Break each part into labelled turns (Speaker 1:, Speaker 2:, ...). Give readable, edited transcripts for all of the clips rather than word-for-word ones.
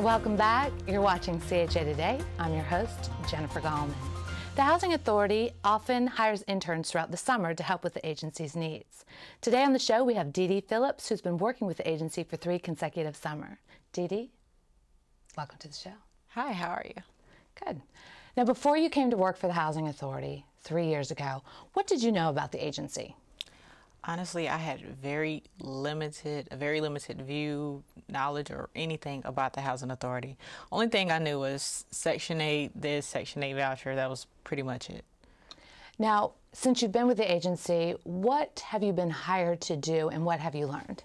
Speaker 1: Welcome back. You're watching CHA Today. I'm your host, Jennifer Gallman. The Housing Authority often hires interns throughout the summer to help with the agency's needs. Today on the show, we have DeDe Phillips, who's been working with the agency for 3 consecutive summers. DeDe, welcome to the show.
Speaker 2: Hi, how are you?
Speaker 1: Good. Now, before you came to work for the Housing Authority 3 years ago, what did you know about the agency?
Speaker 2: Honestly, I had a very limited view, knowledge, or anything about the Housing Authority. Only thing I knew was Section 8, this Section 8 voucher. That was pretty much it.
Speaker 1: Now, since you've been with the agency, what have you been hired to do and what have you learned?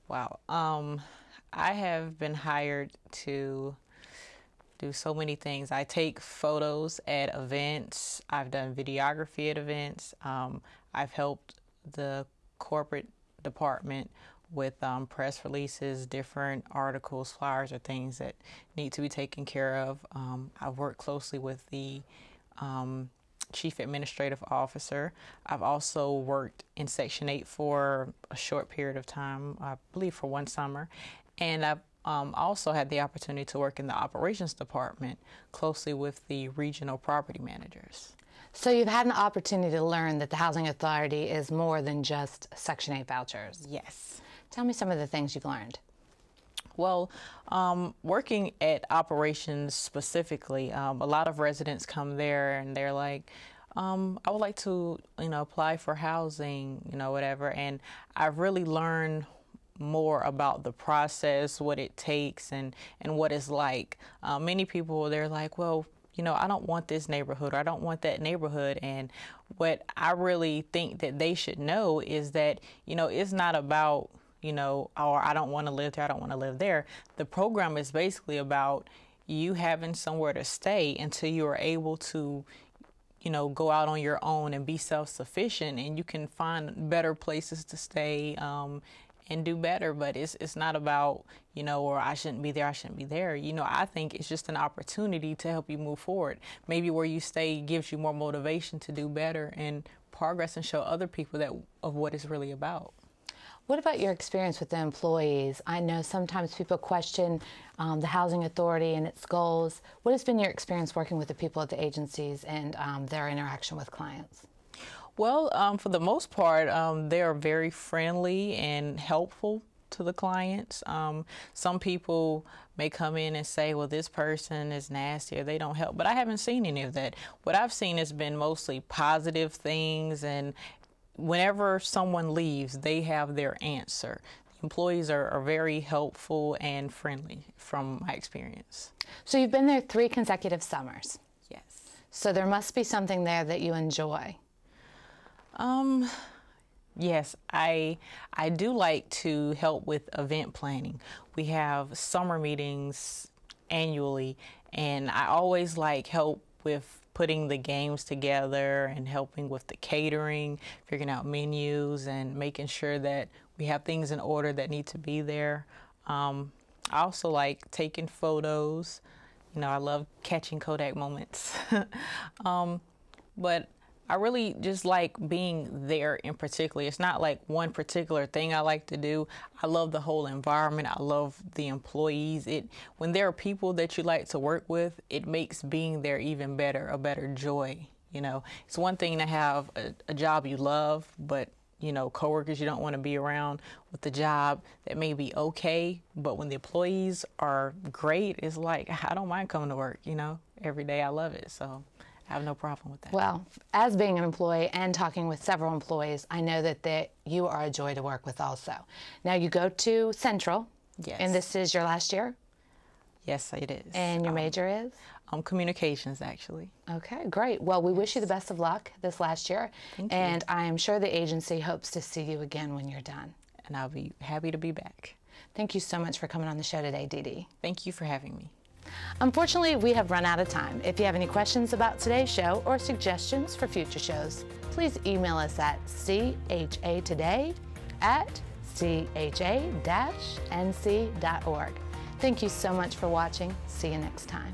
Speaker 2: Wow. I have been hired to do so many things. I take photos at events. I've done videography at events. I've helped the corporate department with press releases, different articles, flyers, or things that need to be taken care of. I've worked closely with the Chief Administrative Officer. I've also worked in Section 8 for a short period of time, I believe for 1 summer. And I've also had the opportunity to work in the Operations Department closely with the regional property managers.
Speaker 1: So you've had an opportunity to learn that the Housing Authority is more than just Section 8 vouchers.
Speaker 2: Yes.
Speaker 1: Tell me some of the things you've learned.
Speaker 2: Well, working at operations specifically, a lot of residents come there and they're like, I would like to, apply for housing, whatever. And I've really learned more about the process, what it takes, and what it's like. Many people, they're like, well, I don't want this neighborhood or I don't want that neighborhood. And what I really think that they should know is that, it's not about, or I don't want to live there, I don't want to live there. The program is basically about you having somewhere to stay until you are able to, go out on your own and be self-sufficient, and you can find better places to stay and do better. But it's not about, or I shouldn't be there, I shouldn't be there. I think it's just an opportunity to help you move forward. Maybe where you stay gives you more motivation to do better and progress and show other people of what it's really about.
Speaker 1: What about your experience with the employees? I know sometimes people question the Housing Authority and its goals. What has been your experience working with the people at the agencies and their interaction with clients?
Speaker 2: Well, for the most part, they are very friendly and helpful to the clients. Some people may come in and say, well, this person is nasty or they don't help, but I haven't seen any of that. What I've seen has been mostly positive things, and whenever someone leaves, they have their answer. The employees are very helpful and friendly from my experience.
Speaker 1: So you've been there 3 consecutive summers.
Speaker 2: Yes.
Speaker 1: So there must be something there that you enjoy.
Speaker 2: Yes, I do like to help with event planning. We have summer meetings annually, and I always like help with putting the games together and helping with the catering, figuring out menus, and making sure that we have things in order that need to be there. I also like taking photos. I love catching Kodak moments. But I really just like being there in particular. It's not like one particular thing I like to do. I love the whole environment. I love the employees. When there are people that you like to work with, it makes being there even better, a better joy. It's one thing to have a job you love, but coworkers you don't want to be around. With the job that may be okay, but when the employees are great, it's like, I don't mind coming to work, every day. I love it. So I have no problem with that.
Speaker 1: Well, as being an employee and talking with several employees, I know that you are a joy to work with also. Now, you go to Central.
Speaker 2: Yes.
Speaker 1: And this is your last year?
Speaker 2: Yes, it is.
Speaker 1: And your major is?
Speaker 2: Communications, actually.
Speaker 1: Okay, great. Well, we wish you the best of luck this last year.
Speaker 2: Thank you.
Speaker 1: And I am sure the agency hopes to see you again when you're done.
Speaker 2: And I'll be happy to be back.
Speaker 1: Thank you so much for coming on the show today, DeDe.
Speaker 2: Thank you for having me.
Speaker 1: Unfortunately, we have run out of time. If you have any questions about today's show or suggestions for future shows, please email us at chatoday@cha-nc.org. Thank you so much for watching. See you next time.